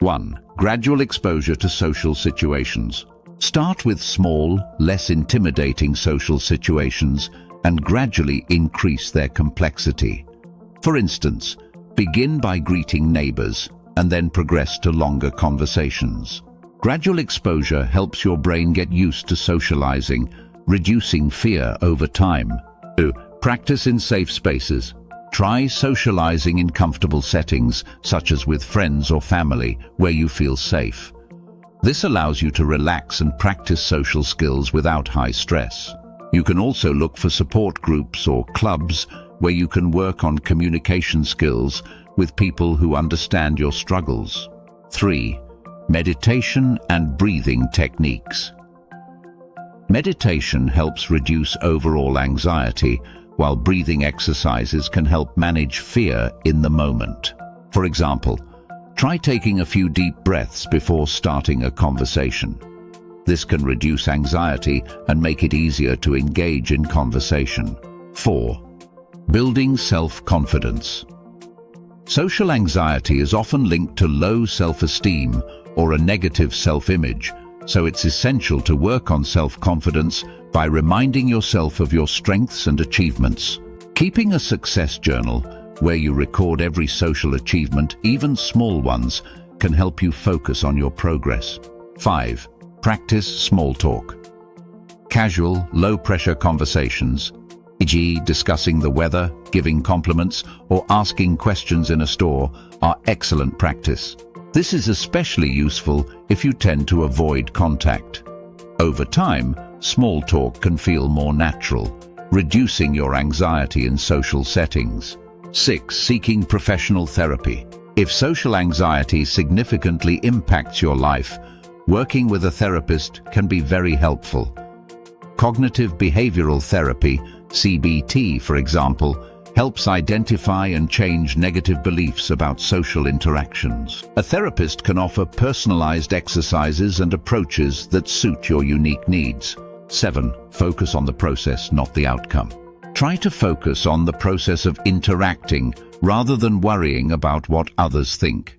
1. Gradual exposure to social situations. Start with small, less intimidating social situations and gradually increase their complexity. For instance, begin by greeting neighbors and then progress to longer conversations. Gradual exposure helps your brain get used to socializing, reducing fear over time. 2. Practice in safe spaces. Try socializing in comfortable settings, such as with friends or family, where you feel safe. This allows you to relax and practice social skills without high stress. You can also look for support groups or clubs where you can work on communication skills with people who understand your struggles. 3. Meditation and breathing techniques. Meditation helps reduce overall anxiety, while breathing exercises can help manage fear in the moment. For example, try taking a few deep breaths before starting a conversation. This can reduce anxiety and make it easier to engage in conversation. 4. Building self-confidence. Social anxiety is often linked to low self-esteem or a negative self-image, so it's essential to work on self-confidence by reminding yourself of your strengths and achievements. Keeping a success journal where you record every social achievement, even small ones, can help you focus on your progress. 5. Practice small talk. Casual, low-pressure conversations, e.g. discussing the weather, giving compliments, or asking questions in a store, are excellent practice. This is especially useful if you tend to avoid contact. Over time, small talk can feel more natural, reducing your anxiety in social settings. 6. Seeking professional therapy. If social anxiety significantly impacts your life, working with a therapist can be very helpful. Cognitive behavioral therapy, CBT for example, helps identify and change negative beliefs about social interactions. A therapist can offer personalized exercises and approaches that suit your unique needs. 7. Focus on the process, not the outcome. Try to focus on the process of interacting rather than worrying about what others think.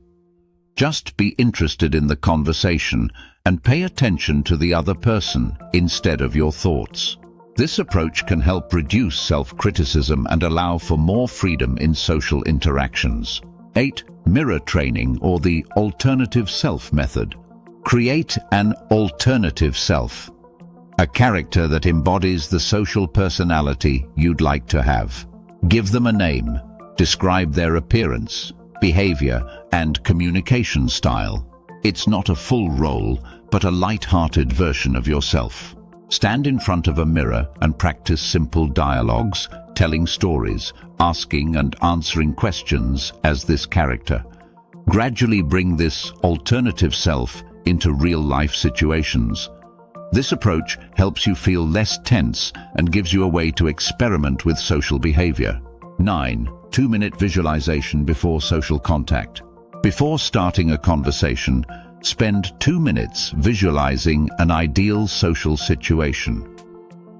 Just be interested in the conversation and pay attention to the other person instead of your thoughts. This approach can help reduce self-criticism and allow for more freedom in social interactions. 8. Mirror training, or the alternative self method. Create an alternative self, a character that embodies the social personality you'd like to have. Give them a name, describe their appearance, behavior, and communication style. It's not a full role, but a light-hearted version of yourself. Stand in front of a mirror and practice simple dialogues, telling stories, asking and answering questions as this character. Gradually bring this alternative self into real-life situations. This approach helps you feel less tense and gives you a way to experiment with social behavior. 9. 2-minute visualization before social contact. Before starting a conversation, spend 2 minutes visualizing an ideal social situation.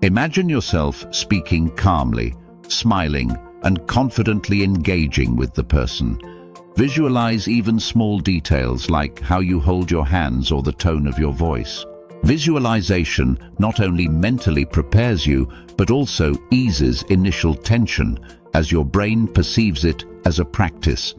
Imagine yourself speaking calmly, smiling, and confidently engaging with the person. Visualize even small details like how you hold your hands or the tone of your voice. Visualization not only mentally prepares you, but also eases initial tension as your brain perceives it as a practice.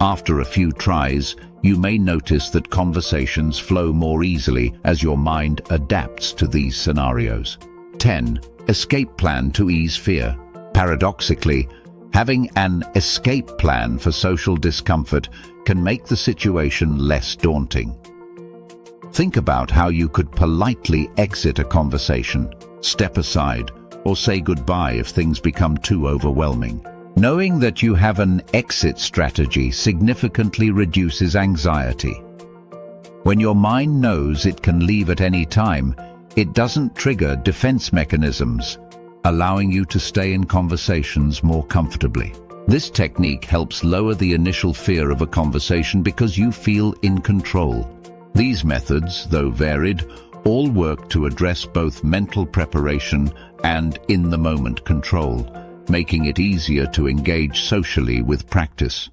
After a few tries, you may notice that conversations flow more easily as your mind adapts to these scenarios. 10. Escape plan to ease fear. Paradoxically, having an escape plan for social discomfort can make the situation less daunting. Think about how you could politely exit a conversation, step aside, or say goodbye if things become too overwhelming. Knowing that you have an exit strategy significantly reduces anxiety. When your mind knows it can leave at any time, it doesn't trigger defense mechanisms, allowing you to stay in conversations more comfortably. This technique helps lower the initial fear of a conversation because you feel in control. These methods, though varied, all work to address both mental preparation and in-the-moment control, making it easier to engage socially with practice.